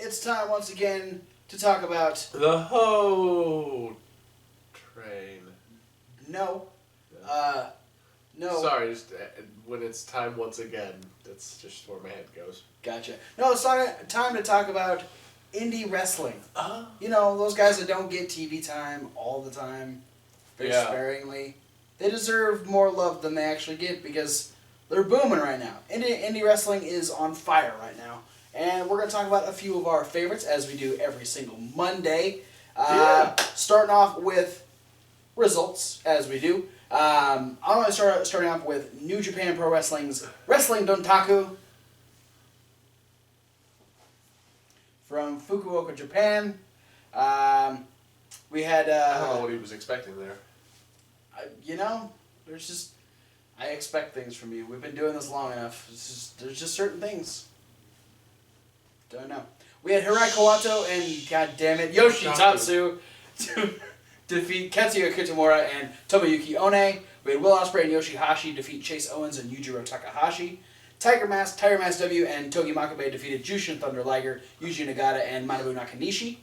it's time once again to talk about... The Ho Train. No. No. Sorry, just, when it's time once again, that's just where my head goes. Gotcha. No, it's time to talk about indie wrestling. You know, those guys that don't get TV time all the time, very sparingly. They deserve more love than they actually get because they're booming right now. Indie wrestling is on fire right now. And we're going to talk about a few of our favorites, as we do every single Monday. Starting off with results, as we do. I'm going to starting off with New Japan Pro Wrestling's Wrestling Dontaku from Fukuoka, Japan. We had... I don't know what he was expecting there. You know, there's just... I expect things from you. We've been doing this long enough. There's just certain things. Don't know. We had Hirai Kawato and, goddammit, Yoshitatsu to defeat Katsuya Kitamura and Tomoyuki One. We had Will Ospreay and Yoshihashi defeat Chase Owens and Yujiro Takahashi. Tiger Mask W, and Togi Makabe defeated Jushin Thunder Liger, Yuji Nagata, and Manabu Nakanishi.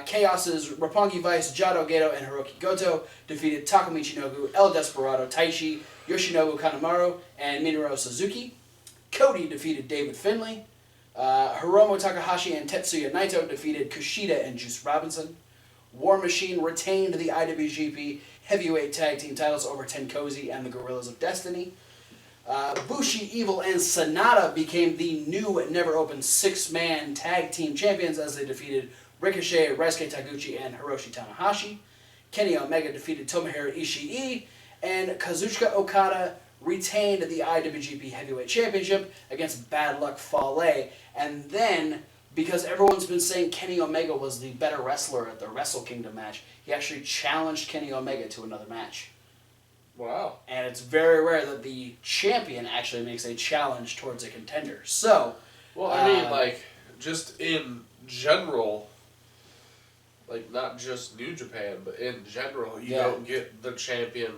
Chaos's Roppongi Vice, Jado Gedo, and Hiroki Goto defeated Taka Michinoku, El Desperado, Taishi, Yoshinobu Kanemaru, and Minoru Suzuki. Cody defeated David Finlay. Hiromu Takahashi and Tetsuya Naito defeated Kushida and Juice Robinson. War Machine retained the IWGP Heavyweight Tag Team titles over Tenkozy and the Gorillas of Destiny. Bushi, Evil, and Sonata became the new Never Open 6-man tag team champions as they defeated Ricochet, Ryusuke Taguchi, and Hiroshi Tanahashi. Kenny Omega defeated Tomohiro Ishii, and Kazuchika Okada retained the IWGP Heavyweight Championship against Bad Luck Fale. And then, because everyone's been saying Kenny Omega was the better wrestler at the Wrestle Kingdom match, he actually challenged Kenny Omega to another match. Wow. And it's very rare that the champion actually makes a challenge towards a contender. So... Well, I mean, like, just in general... Like, not just New Japan, but in general, you don't get the champion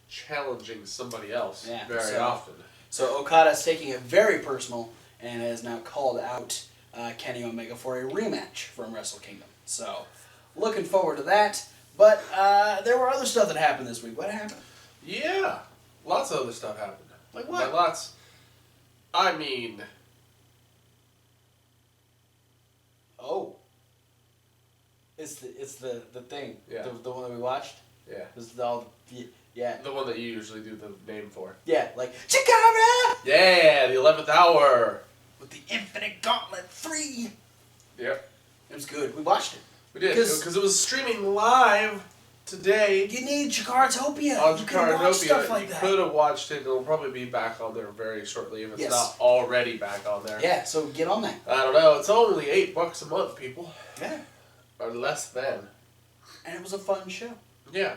challenging somebody else very often. So Okada's taking it very personal and has now called out Kenny Omega for a rematch from Wrestle Kingdom. So, looking forward to that. But there were other stuff that happened this week. What happened? Yeah, lots of other stuff happened. Like what? Lots. I mean... Oh. It's the thing. Yeah. The one that we watched? Yeah. This is all yeah. The one that you usually do the name for. Yeah, like Chikara! Yeah, the 11th hour. With the Infinite Gauntlet 3. Yep. It was good. We watched it. We did, because it was streaming live today. You need Chikaratopia. On You can watch stuff like that. You could have watched it. It'll probably be back on there very shortly if it's not already back on there. Yeah, so get on that. I don't know. It's only $8 a month, people. Yeah. Or less than. And it was a fun show. Yeah.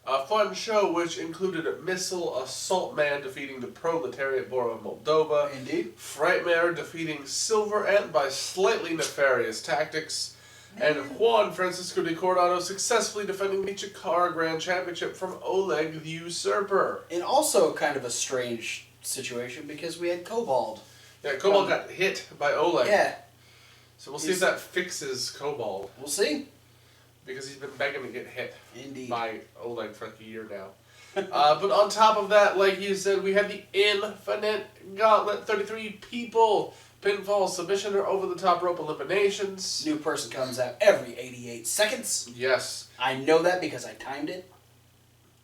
A fun show which included a Missile Assault Man defeating the Proletariat Boar of Moldova. Indeed. Frightmare defeating Silver Ant by slightly nefarious tactics. And Juan Francisco de Coronado successfully defending the Chikara Grand Championship from Oleg the Usurper. And also kind of a strange situation because we had Kobold. Yeah, Kobold got hit by Oleg. Yeah. So we'll see if that fixes Kobold. We'll see. Because he's been begging to get hit by Oleg for like a year now. But on top of that, like you said, we had the Infinite Gauntlet, 33 people. Pinfall, submission, or over-the-top rope eliminations. New person comes out every 88 seconds. Yes. I know that because I timed it.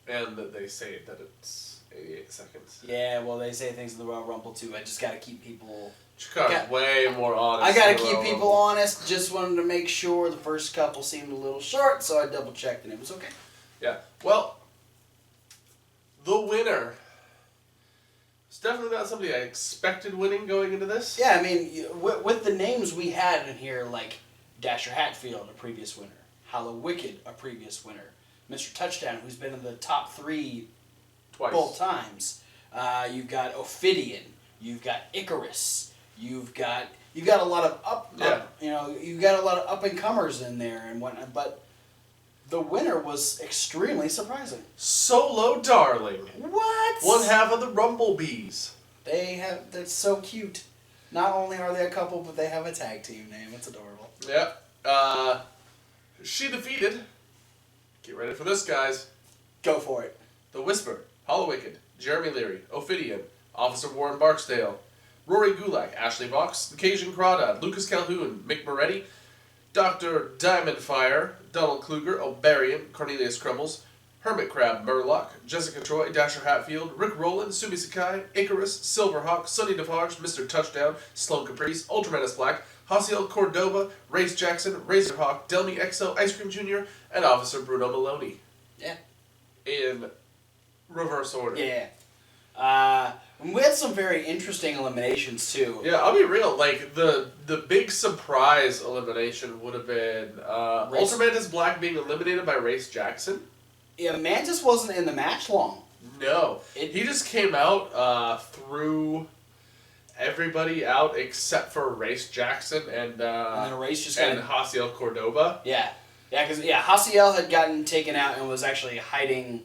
And that they say that it's 88 seconds. Yeah, well, they say things in the Royal Rumble, too. I just got to keep people... Chikara's way more honest. I got to keep people honest. Just wanted to make sure the first couple seemed a little short, so I double-checked, and it was okay. Yeah. Well, the winner... It's definitely not somebody I expected winning going into this. Yeah, I mean, with the names we had in here, like Dasher Hatfield, a previous winner, Hollow Wicked, a previous winner, Mr. Touchdown, who's been in the top 3 twice both times. You've got Ophidian, you've got Icarus, you've got a lot of you've got a lot of up and comers in there and whatnot, but the winner was extremely surprising. Solo Darling. What? One half of the Rumblebees. That's so cute. Not only are they a couple, but they have a tag team name. It's adorable. Yep. She defeated, get ready for this, guys, Go for it. The Whisper, Hollowicked, Jeremy Leary, Ophidian, Officer Warren Barksdale, Rory Gulak, Ashley Vox, The Cajun Crawdad, Lucas Calhoun, Mick Moretti, Dr. Diamondfire, Donald Kluger, O'Barian, Cornelius Crumbles, Hermit Crab, Murloc, Jessica Troy, Dasher Hatfield, Rick Rowland, Sumi Sakai, Icarus, Silverhawk, Sonny Defarge, Mr. Touchdown, Sloan Caprice, Ultramanus Black, Hasiel Cordoba, Race Jackson, Razorhawk, Delmy XO, Ice Cream Jr., and Officer Bruno Maloney. Yeah. In reverse order. Yeah. We had some very interesting eliminations, too. Yeah, I'll be real. Like, the big surprise elimination would have been Ultramanus Black being eliminated by Race Jackson. Yeah, Mantis wasn't in the match long. No. He just came out, threw everybody out except for Race Jackson and then Race just and Hasiel Cordoba. Yeah. Yeah, because Hasiel had gotten taken out and was actually hiding,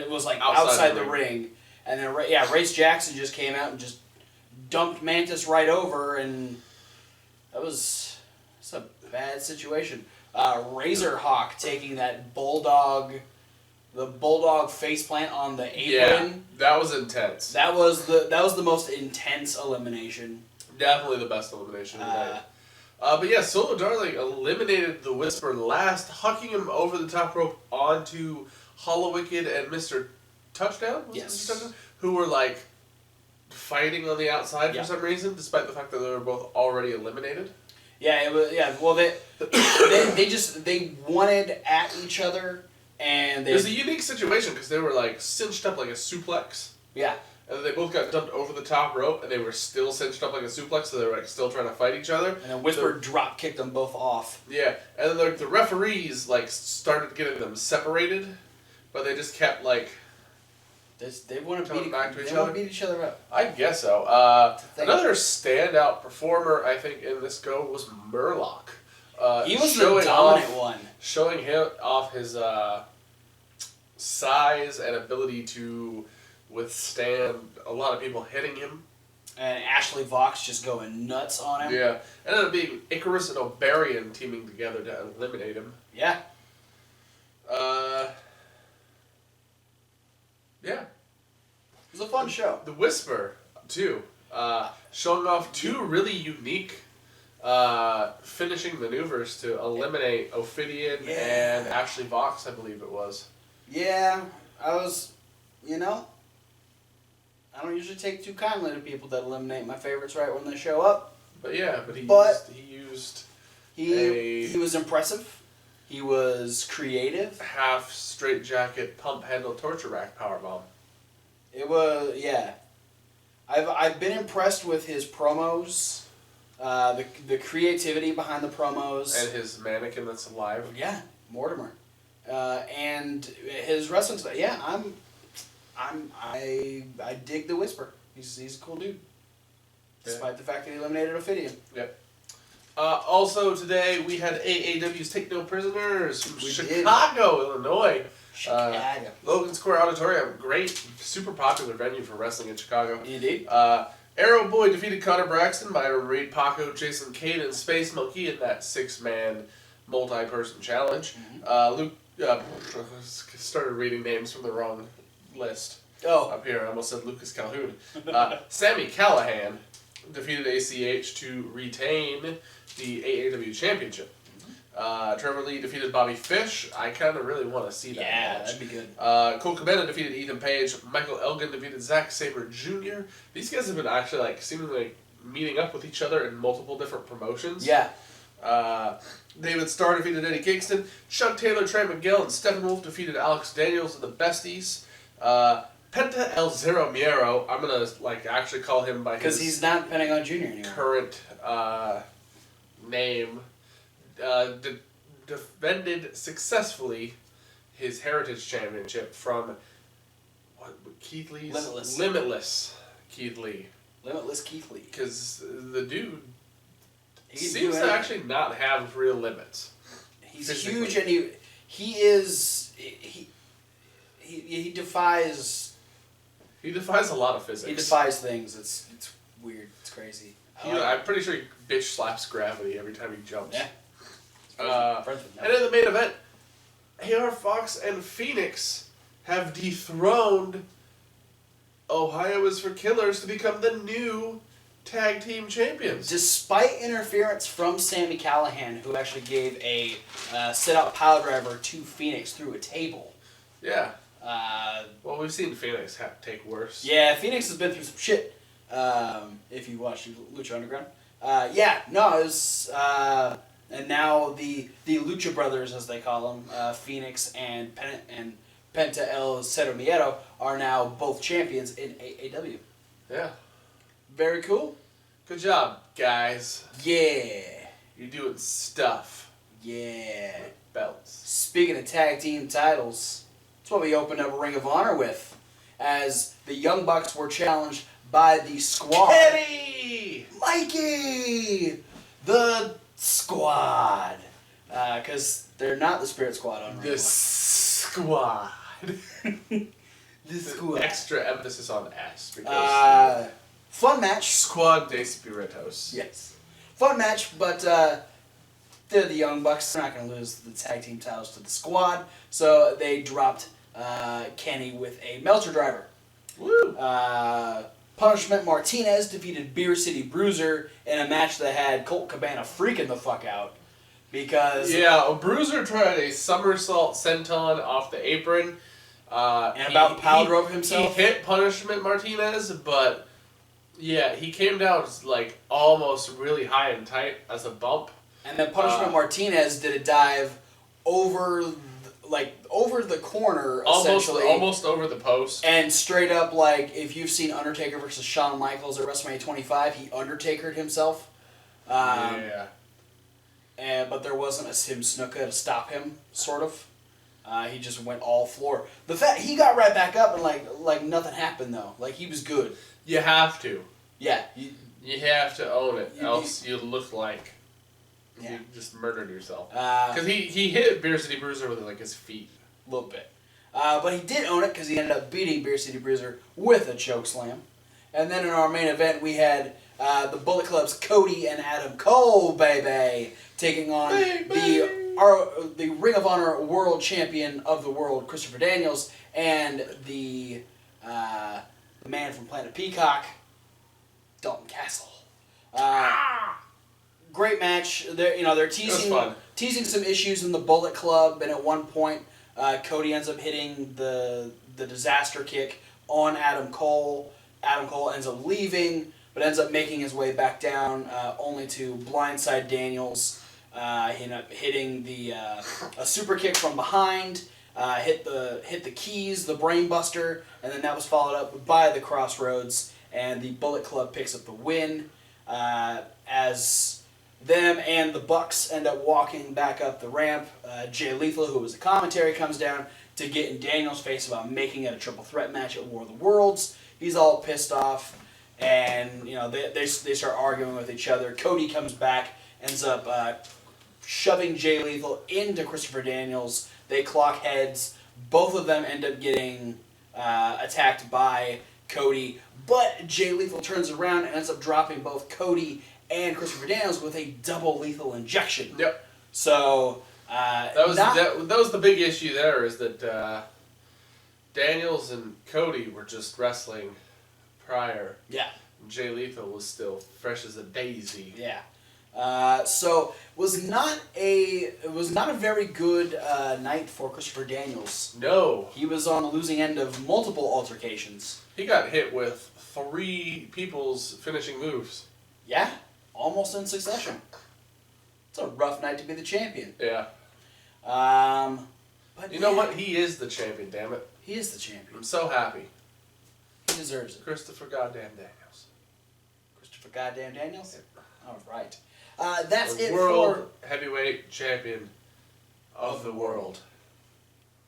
was like outside the ring. And then, Race Jackson just came out and just dumped Mantis right over, and it's a bad situation. Razorhawk taking that bulldog faceplant on the apron. Yeah, that was intense. That was the most intense elimination. Definitely the best elimination of the night. But yeah, Solo Darling eliminated the Whisper last, hucking him over the top rope onto Hollowicked and Mr. Touchdown? Yes. Who were like fighting on the outside for some reason, despite the fact that they were both already eliminated. Yeah, it was. Yeah, well, they wanted at each other, and it was a unique situation because they were like cinched up like a suplex. Yeah. And they both got dumped over the top rope, and they were still cinched up like a suplex, so they were like still trying to fight each other. And then Whisper drop kicked them both off. Yeah, and then the referees like started getting them separated, but they just kept like. They want to beat each other up. I guess so. Another standout performer, I think, in this go was Murloc. He was the dominant one. Showing him off his size and ability to withstand a lot of people hitting him. And Ashley Vox just going nuts on him. Yeah. Ended up being Icarus and O'Barian teaming together to eliminate him. Yeah. Yeah. It was a fun show. The Whisper, too. Showing off two really unique finishing maneuvers to eliminate Ophidian and Ashley Vox, I believe it was. Yeah. I don't usually take too kindly to people that eliminate my favorites right when they show up. But yeah, he was impressive. He was creative. Half straight jacket, pump handle, torture rack powerbomb. It was I've been impressed with his promos, the creativity behind the promos, and his mannequin that's alive. Yeah, Mortimer, and his wrestling style. Yeah, I dig the Whisper. He's a cool dude, despite the fact that he eliminated Ophidian. Yep. Also today we had AAW's Take No Prisoners from Chicago, Illinois. Chicago. Logan Square Auditorium, great, super popular venue for wrestling in Chicago. Indeed. Arrow Boy defeated Connor Braxton, Myron Reed, Paco, Jason Cade, and Space Monkey in that 6-man multi-person challenge. Mm-hmm. Luke started reading names from the wrong list. Oh. Up here, I almost said Lucas Calhoun. Sammy Callahan defeated ACH to retain the AAW Championship. Trevor Lee defeated Bobby Fish. I kind of really want to see that match. Yeah, that'd be good. Colt Cabana defeated Ethan Page. Michael Elgin defeated Zack Sabre Jr. These guys have been actually seemingly meeting up with each other in multiple different promotions. Yeah. David Starr defeated Eddie Kingston. Chuck Taylor, Trey Miguel, and Stephen Wolf defeated Alex Daniels and the Besties. Penta El Zero Miero, I'm going to actually call him by his... Because he's not Pentagon Jr. anymore. Current name. Defended successfly his Heritage Championship from Keith Lee's... Limitless Keith Lee. Limitless Keith Lee. Because the dude seems to actually not have real limits. He's huge, and he defies... He defies a lot of physics. He defies things. It's weird. It's crazy. I'm pretty sure he bitch slaps gravity every time he jumps. Yeah. And in the main event, AR Fox and Phoenix have dethroned Ohio is for Killers to become the new tag team champions. Despite interference from Sami Callihan, who actually gave a sit-out pile driver to Phoenix through a table. Yeah. Well, we've seen Phoenix take worse. Yeah, Phoenix has been through some shit. If you watch Lucha Underground. It was... and now the Lucha Brothers, as they call them, Phoenix and Penta El Cero Miedo, are now both champions in AAW. Yeah. Very cool. Good job, guys. Yeah. You're doing stuff. Yeah. With belts. Speaking of tag team titles, that's what we opened up Ring of Honor with, as the Young Bucks were challenged by the Squad. Kenny! Mikey! The Squad. Because they're not the Spirit Squad on Ring of Honor. The Squad. The Squad. Extra emphasis on S. Because fun match. Squad de Spiritos. Yes. Fun match, but they're the Young Bucks. They're not going to lose the tag team titles to the Squad. So they dropped Kenny with a Meltzer driver. Woo! Punishment Martinez defeated Beer City Bruiser in a match that had Colt Cabana freaking the fuck out. Because... Yeah, Bruiser tried a somersault senton off the apron. And about pile drove himself. He hit Punishment Martinez, but... Yeah, he came down like almost really high and tight as a bump. And then Punishment Martinez did a dive over the corner, essentially. Almost over the post. And straight up, like, if you've seen Undertaker versus Shawn Michaels at WrestleMania 25, he Undertakered himself. Yeah. But there wasn't a him Snuka to stop him, sort of. He just went all floor. The fact he got right back up and like nothing happened though. Like he was good. You have to. Yeah. You have to own it, else you look like you just murdered yourself. Because he hit Beer City Bruiser with like his feet. A little bit. But he did own it because he ended up beating Beer City Bruiser with a chokeslam. And then in our main event we had the Bullet Club's Cody and Adam Cole, baby, taking on the Ring of Honor World Champion of the World, Christopher Daniels, and the man from Planet Peacock, Dalton Castle. Great match. They're teasing some issues in the Bullet Club, and at one point, Cody ends up hitting the disaster kick on Adam Cole. Adam Cole ends up leaving, but ends up making his way back down, only to blindside Daniels. He ended up hitting a super kick from behind, hit the keys, the brain buster, and then that was followed up by the Crossroads, and the Bullet Club picks up the win, as them and the Bucks end up walking back up the ramp. Jay Lethal, who was the commentary, comes down to get in Daniel's face about making it a triple threat match at War of the Worlds. He's all pissed off, and they start arguing with each other. Cody comes back, ends up shoving Jay Lethal into Christopher Daniels. They clock heads. Both of them end up getting attacked by Cody, but Jay Lethal turns around and ends up dropping both Cody and Christopher Daniels with a double lethal injection. Yep. So that was the big issue there, is that Daniels and Cody were just wrestling prior. Yeah. Jay Lethal was still fresh as a daisy. Yeah. So it was not a very good night for Christopher Daniels. No. He was on the losing end of multiple altercations. He got hit with 3 people's finishing moves. Yeah, almost in succession. It's a rough night to be the champion. Yeah. But you know what? He is the champion, damn it. He is the champion. I'm so happy. He deserves it. Christopher goddamn Daniels. Christopher goddamn Daniels? All right. That's the it world heavyweight champion of the world.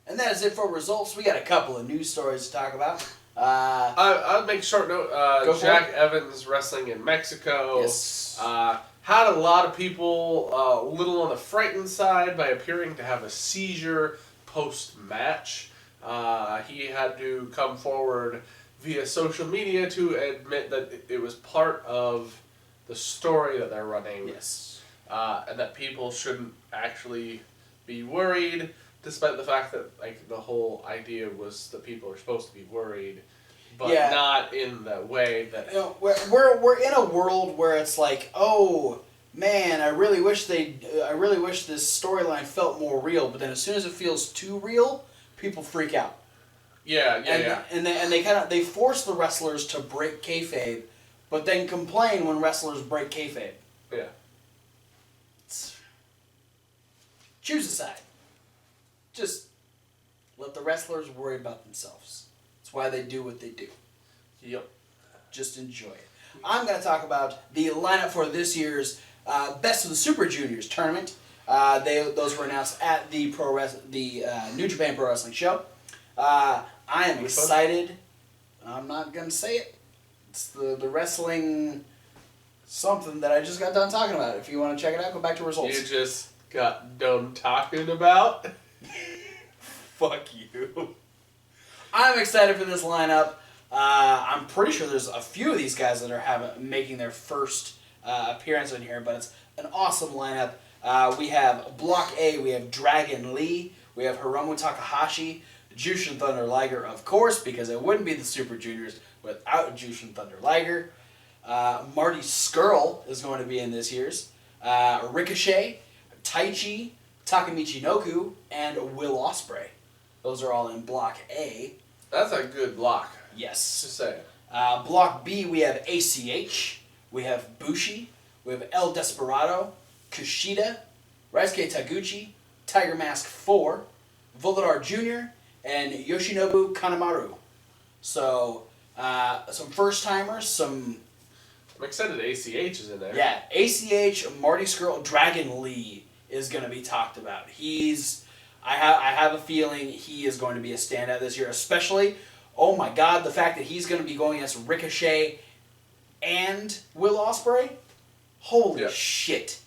And that is it for results. We got a couple of news stories to talk about. I'll make a short note. Jack Evans wrestling in Mexico. Yes. Had a lot of people a little on the frightened side by appearing to have a seizure post-match. He had to come forward via social media to admit that it was part of the story that they're running. Yes. And that people shouldn't actually be worried, despite the fact that like the whole idea was that people are supposed to be worried, but not in the way that. You know, we're in a world where it's like, oh man, I really wish this storyline felt more real. But then as soon as it feels too real, people freak out. And they force the wrestlers to break kayfabe, but then complain when wrestlers break kayfabe. Yeah. Choose a side. Just let the wrestlers worry about themselves. That's why they do what they do. Yep. Just enjoy it. I'm going to talk about the lineup for this year's Best of the Super Juniors tournament. Those were announced at the New Japan Pro Wrestling show. I am excited. I'm not going to say it. It's the wrestling something that I just got done talking about. If you want to check it out, go back to results. You just got done talking about? Fuck you. I'm excited for this lineup. I'm pretty sure there's a few of these guys that are making their first appearance in here, but it's an awesome lineup. We have Block A, we have Dragon Lee, we have Hiromu Takahashi, Jushin Thunder Liger, of course, because it wouldn't be the Super Juniors without Jushin Thunder Liger. Marty Scurll is going to be in this year's. Ricochet, Taichi, Takamichi Noku, and Will Ospreay. Those are all in Block A. That's a good block. Yes. Just saying. Block B, we have ACH, we have Bushi, we have El Desperado, Kushida, Raisuke Taguchi, Tiger Mask 4, Volador Jr., and Yoshinobu Kanemaru. So, some first-timers, I'm excited ACH is in there. Yeah, ACH, Marty Scurll, Dragon Lee is going to be talked about. I have a feeling he is going to be a standout this year, especially, oh my god, the fact that he's going to be going against Ricochet and Will Ospreay. Holy shit.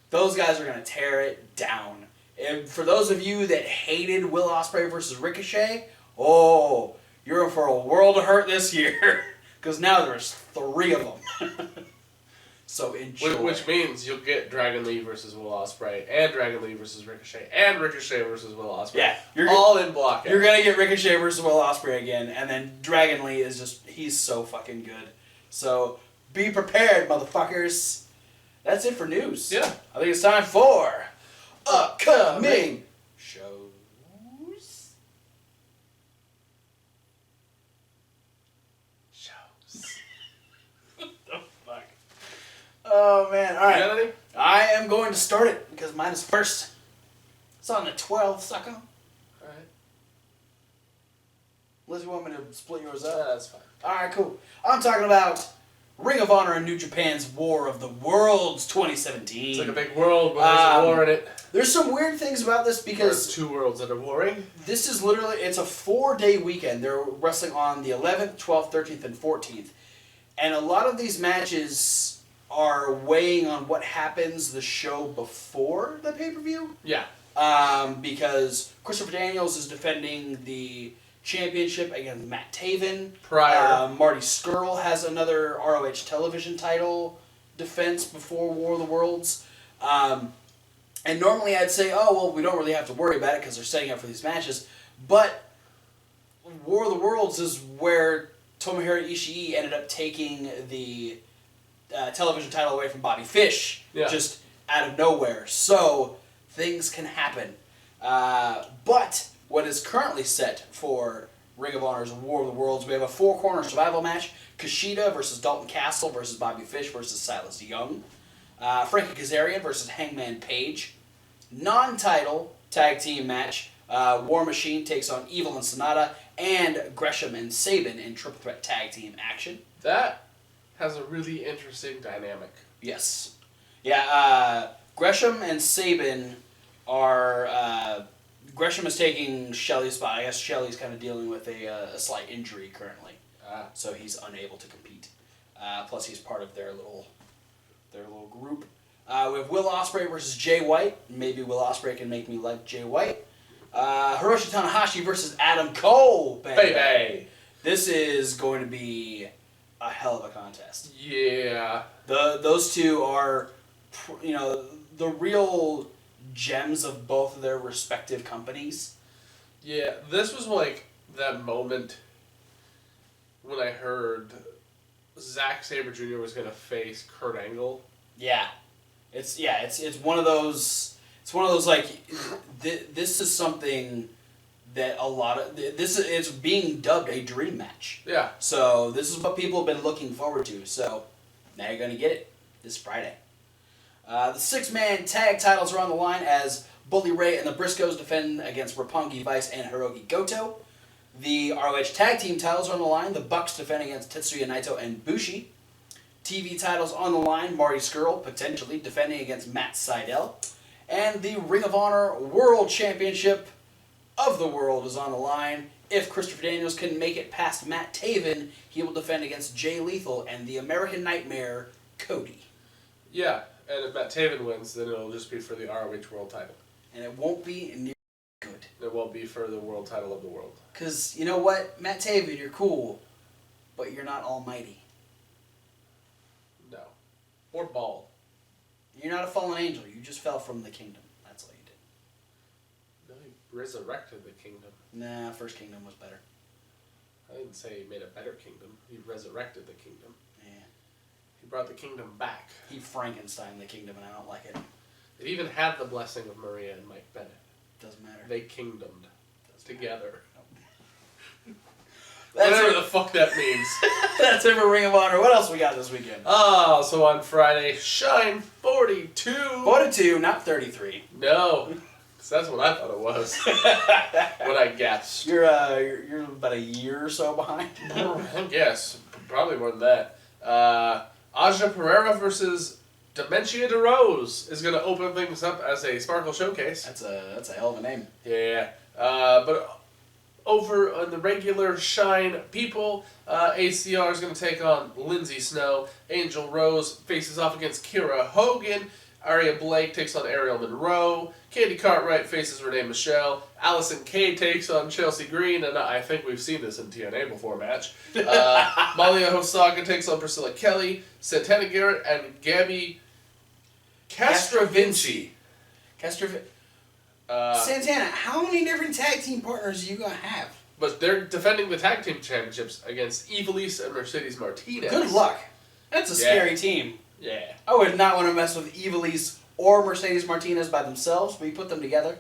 Those guys are going to tear it down. And for those of you that hated Will Ospreay versus Ricochet, oh, you're in for a world of hurt this year. Because now there's 3 of them. So enjoy. Which means you'll get Dragon Lee versus Will Ospreay, and Dragon Lee versus Ricochet, and Ricochet versus Will Ospreay. Yeah, you're all in block A. You're gonna get Ricochet versus Will Ospreay again, and then Dragon Lee is he's so fucking good. So be prepared, motherfuckers. That's it for news. Yeah. I think it's time for upcoming shows. Oh man, alright. You got any? I am going to start it because mine is first. It's on the 12th, sucker. Alright. Unless you want me to split yours up. Yeah, that's fine. Alright, cool. I'm talking about Ring of Honor and New Japan's War of the Worlds 2017. It's like a big world, but there's a war in it. There's some weird things about this because there's 2 worlds that are warring. This is literally, it's a 4-day weekend. They're wrestling on the 11th, 12th, 13th, and 14th. And a lot of these matches are weighing on what happens the show before the pay-per-view. Yeah. Because Christopher Daniels is defending the championship against Matt Taven. Prior. Marty Scurll has another ROH television title defense before War of the Worlds. And normally I'd say, oh, well, we don't really have to worry about it because they're setting up for these matches. But War of the Worlds is where Tomohiro Ishii ended up taking the television title away from Bobby Fish, just out of nowhere. So things can happen. But what is currently set for Ring of Honor's War of the Worlds, we have a 4-corner survival match. Kushida versus Dalton Castle versus Bobby Fish versus Silas Young. Frankie Kazarian versus Hangman Page. Non-title tag team match. War Machine takes on Evil and Sonata. And Gresham and Sabin in triple threat tag team action. That has a really interesting dynamic. Yes. Yeah, Gresham and Sabin are... Gresham is taking Shelley's spot. I guess Shelley's kind of dealing with a slight injury currently. So he's unable to compete. Plus he's part of their little group. We have Will Ospreay versus Jay White. Maybe Will Ospreay can make me like Jay White. Hiroshi Tanahashi versus Adam Cole. Baby. This is going to be a hell of a contest. Yeah. Those two are, the real gems of both of their respective companies. Yeah, this was like that moment when I heard Zack Sabre Jr. was gonna face Kurt Angle. Yeah, it's one of those. It's one of those like, this is something that a lot of it's being dubbed a dream match. Yeah. So this is what people have been looking forward to. So now you're gonna get it this Friday. The 6-man tag titles are on the line as Bully Ray and the Briscoes defend against Roppongi Vice and Hiroki Goto. The ROH tag team titles are on the line. The Bucks defend against Tetsuya Naito and Bushi. TV titles on the line. Marty Scurll potentially defending against Matt Sydal. And the Ring of Honor World Championship of the World is on the line. If Christopher Daniels can make it past Matt Taven, he will defend against Jay Lethal and the American Nightmare, Cody. Yeah, and if Matt Taven wins, then it'll just be for the ROH World title. And it won't be near good. It won't be for the world title of the world. Because, you know what? Matt Taven, you're cool, but you're not almighty. No. Or bald. You're not a fallen angel. You just fell from the kingdom. That's all you did. No, he resurrected the kingdom. Nah, First Kingdom was better. I didn't say he made a better kingdom. He resurrected the kingdom. Yeah. He brought the kingdom back. He Frankenstein the kingdom, and I don't like it. It even had the blessing of Maria and Mike Bennett. Doesn't matter. They kingdomed together. That's Whatever it. the fuck that means. That's it for Ring of Honor. What else we got this weekend? Oh, so on Friday, Shine 42. 42, not 33. No, 'cause that's what I thought it was. What I guessed. You're about a year or so behind. I guess. Probably more than that. Aja Pereira versus Dementia DeRose is going to open things up as a Sparkle Showcase. That's a hell of a name. Yeah. But over on the regular Shine people, ACR is going to take on Lindsay Snow. Angel Rose faces off against Kira Hogan. Aria Blake takes on Ariel Monroe. Candy Cartwright faces Renee Michelle. Allison Kay takes on Chelsea Green, and I think we've seen this in TNA before match. Malia Hosaga takes on Priscilla Kelly. Santana Garrett and Gabby Castrovinci. Santana, how many different tag team partners are you going to have? But they're defending the tag team championships against Ivelisse and Mercedes Martinez. Good luck. That's a scary team. Yeah. I would not want to mess with Ivelisse or Mercedes Martinez by themselves, but you put them together,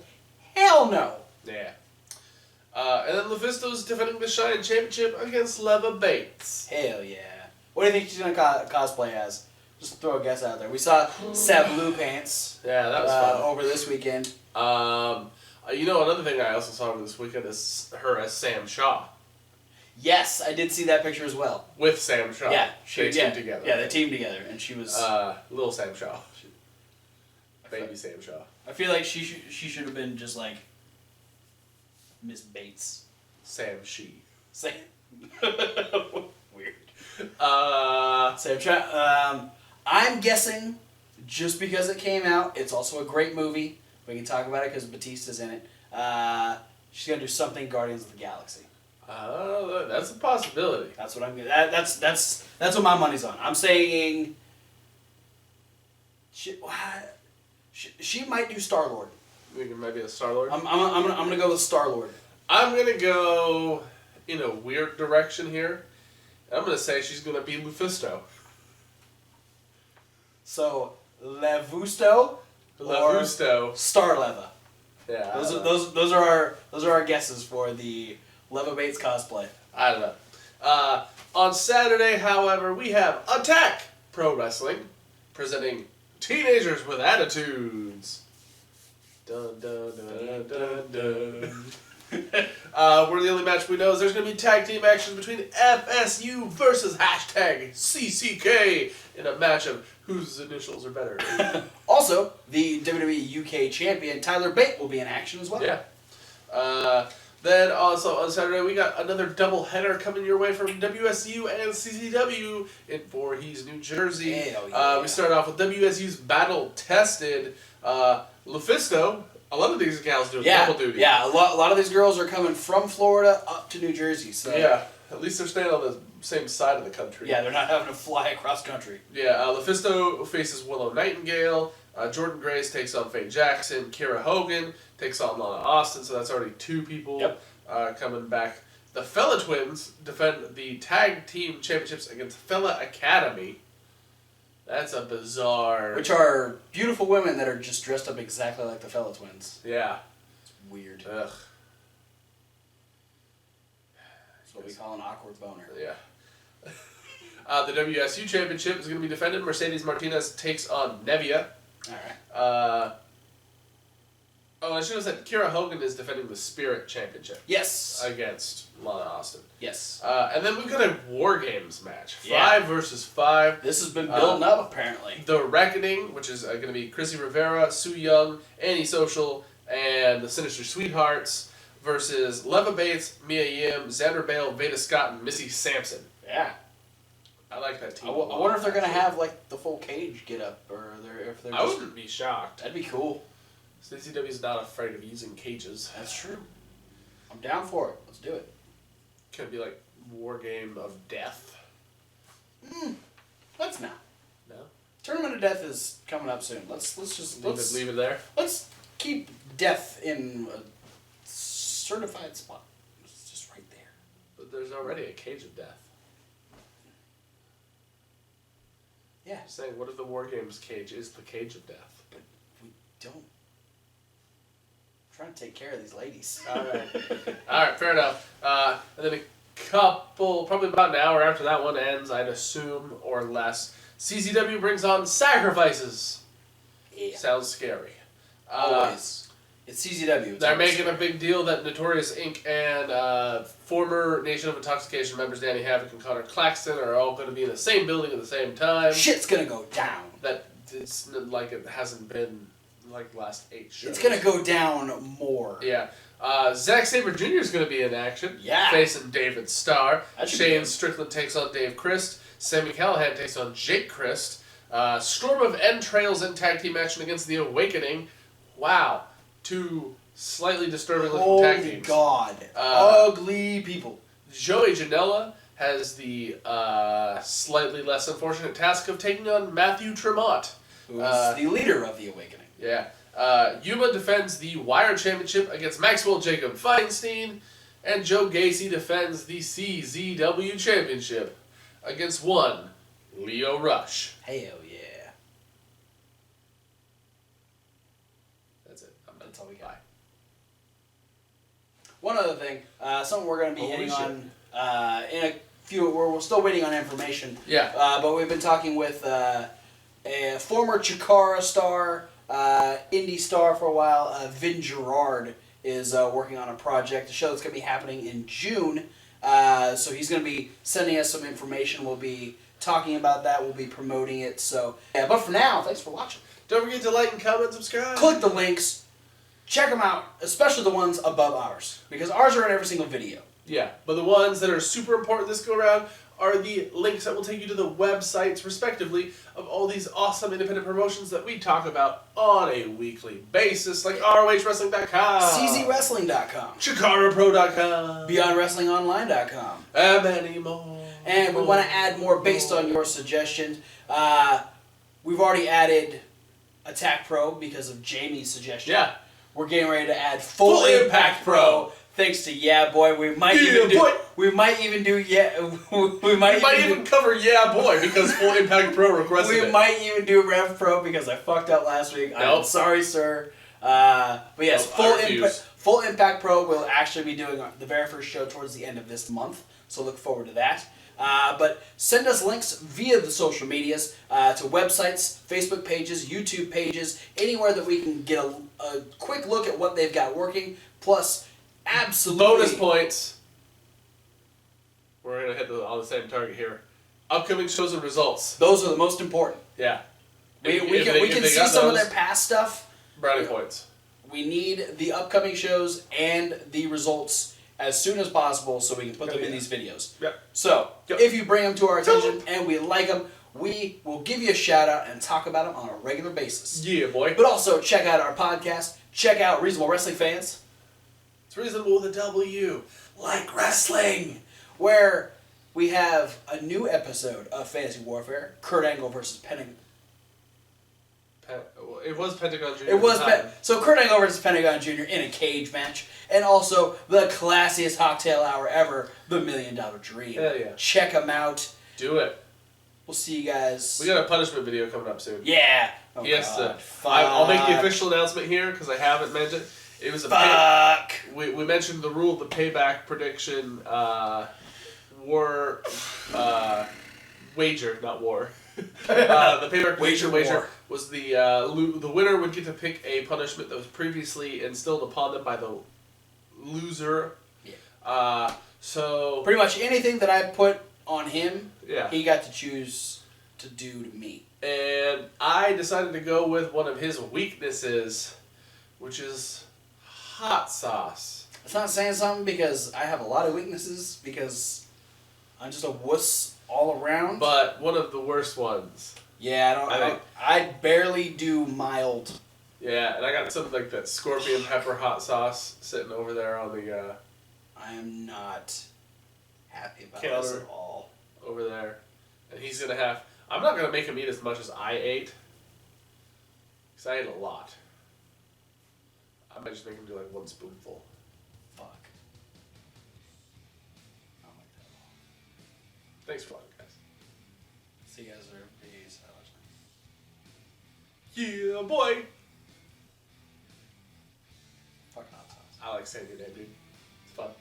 hell no. Yeah. And then LuFisto's defending the Shine Championship against Leva Bates. Hell yeah. What do you think she's going to cosplay as? Just throw a guess out there. We saw Sav Blue Pants. Yeah, that was fun. Over this weekend. Another thing I also saw over this weekend is her as Sam Shaw. Yes, I did see that picture as well. With Sam Shaw. Yeah, they teamed together. Yeah, they teamed together, and she was little Sam Shaw. Baby Sam Shaw. I feel like she should have been just like Miss Bates. Sam She. Weird. I'm guessing just because it came out, it's also a great movie. We can talk about it because Batista's in it. She's gonna do something Guardians of the Galaxy. That's a possibility. That's what I'm gonna. That's what my money's on. I'm saying. She might do Star-Lord. You think it might be a Star-Lord? I'm gonna go with Star-Lord. I'm gonna go in a weird direction here. I'm gonna say she's gonna be Lufisto. So Levusto. Levusto. Starleva. Yeah. Those are our guesses for the Leva Bates cosplay. I don't know. On Saturday, however, we have Attack Pro Wrestling presenting Teenagers with Attitudes. Dun dun dun dun dun. We're the only match we know is there's going to be tag team actions between FSU versus #CCK in a match of whose initials are better. Also, the WWE UK champion Tyler Bate will be in action as well. Yeah. Then also on Saturday we got another double header coming your way from WSU and CZW in Voorhees, New Jersey. Hell yeah. We start off with WSU's Battle Tested. Lufisto. A lot of these gals do double duty. Yeah, a lot of these girls are coming from Florida up to New Jersey. So yeah. At least they're staying on the same side of the country. Yeah, they're not having to fly across country. Yeah, LuFisto faces Willow Nightingale. Jordan Grace takes on Faye Jackson. Kira Hogan takes on Lana Austin, so that's already 2 people coming back. The Fella Twins defend the Tag Team Championships against Fella Academy. That's a bizarre... Which are beautiful women that are just dressed up exactly like the Fella Twins. Yeah. It's weird. Ugh. That's what we call an awkward boner. Yeah. The WSU Championship is going to be defended. Mercedes Martinez takes on Nevia. Alright. I should have said Kira Hogan is defending the Spirit Championship. Yes. Against Lana Austin. Yes. And then we've got a War Games match. 5 versus 5. This has been building up, apparently. The Reckoning, which is going to be Chrissy Rivera, Sue Young, Annie Social, and the Sinister Sweethearts versus Leva Bates, Mia Yim, Xander Bale, Veda Scott, and Missy Sampson. Yeah. I like that team. I wonder if they're going to have, like, the full cage get up, or if they're I wouldn't be shocked. That'd be cool. CZW's not afraid of using cages. That's true. I'm down for it. Let's do it. Could it be like War Game of Death? Let's not. No? Tournament of Death is coming up soon. Let's Leave it there? Let's keep death in a certified spot. It's just right there. But there's already a Cage of Death. Yeah. I'm saying, what if the War Games cage is the Cage of Death? But we don't. I'm trying to take care of these ladies. Alright, fair enough. And then a couple, probably about an hour after that one ends, I'd assume, or less, CZW brings on Sacrifices. Yeah. Sounds scary. Always. It's CZW. They're making a big deal that Notorious Inc. and former Nation of Intoxication members Danny Havoc and Connor Claxton are all going to be in the same building at the same time. Shit's gonna go down. That it's like it hasn't been like the last 8 shows. It's gonna go down more. Yeah. Zack Sabre Jr. is going to be in action. Yeah. Facing David Starr. That should be Shane good. Strickland takes on Dave Christ. Sammy Callahan takes on Jake Christ. Storm of Entrails in tag team action against The Awakening. Wow. 2 slightly disturbing looking tag Holy teams. God. Ugly people. Joey Janela has the slightly less unfortunate task of taking on Matthew Tremont. Who's the leader of The Awakening. Yeah. Yuma defends the Wire Championship against Maxwell Jacob Feinstein. And Joe Gacy defends the CZW Championship against one Leo Rush. Hell yeah. That's it. That's all we got. One other thing, something we're going to be hitting on in a few. We're still waiting on information. Yeah. But we've been talking with a former Chikara star, indie star for a while. Vin Gerard is working on a project, a show that's going to be happening in June. So he's going to be sending us some information. We'll be talking about that. We'll be promoting it. So yeah. But for now, thanks for watching. Don't forget to like and comment, subscribe. Click the links. Check them out, especially the ones above ours, because ours are in every single video. Yeah, but the ones that are super important this go around are the links that will take you to the websites, respectively, of all these awesome independent promotions that we talk about on a weekly basis, like ROHWrestling.com, CZWrestling.com, ChikaraPro.com, BeyondWrestlingOnline.com, and many more. And we want to add more based on your suggestions. We've already added Attack Pro because of Jamie's suggestion. Yeah. We're getting ready to add Full Impact Pro. Thanks to Yeah Boy, we might even do. We might even do We might even cover Yeah Boy because Full Impact Pro requested it. We might even do Rev Pro because I fucked up last week. Nope. I'm sorry, sir. But yes, Nope, Full Impact Pro will actually be doing the very first show towards the end of this month, so look forward to that. But send us links via the social medias to websites, Facebook pages, YouTube pages, anywhere that we can get a quick look at what they've got working. Plus, absolutely bonus points. We're gonna hit on the same target here. Upcoming shows and results. Those are the most important. Yeah. We can see some of their past stuff. Brownie points. We need the upcoming shows and the results as soon as possible so we can put them in these videos. Yep. So, if you bring them to our attention and we like them, we will give you a shout out and talk about them on a regular basis. Yeah, boy. But also, check out our podcast. Check out Reasonable Wrestling Fans. It's reasonable with a W. Like wrestling. where we have a new episode of Fantasy Warfare, Kurt Angle versus Pentagon. It was Pentagon Jr. It was so Kurt Angle versus Pentagon Jr. in a cage match, and also the classiest cocktail hour ever, the $1 Million Dream. Hell yeah! Check them out. Do it. We'll see you guys. We got a punishment video coming up soon. Yeah. Oh, yes. I'll make the official announcement here because I haven't mentioned. It was a we mentioned the rule of the payback prediction. War. Wager, not war. The payback prediction wager was the winner would get to pick a punishment that was previously instilled upon them by the loser. Yeah. So pretty much anything that I put on him, yeah, he got to choose to do to me. And I decided to go with one of his weaknesses, which is hot sauce. It's not saying something because I have a lot of weaknesses because I'm just a wuss all around. But one of the worst ones. Yeah, I barely do mild. Yeah, and I got something like that scorpion pepper hot sauce sitting over there on the. I am not happy about counter this at all. Over there, and he's gonna have. I'm not gonna make him eat as much as I ate, because I ate a lot. I might just make him do like 1 spoonful. Fuck. I don't like that at all. Thanks for watching, guys. See you guys later. Peace. Yeah, boy. Fuck hot sauce. I like saying your name, dude. It's fun.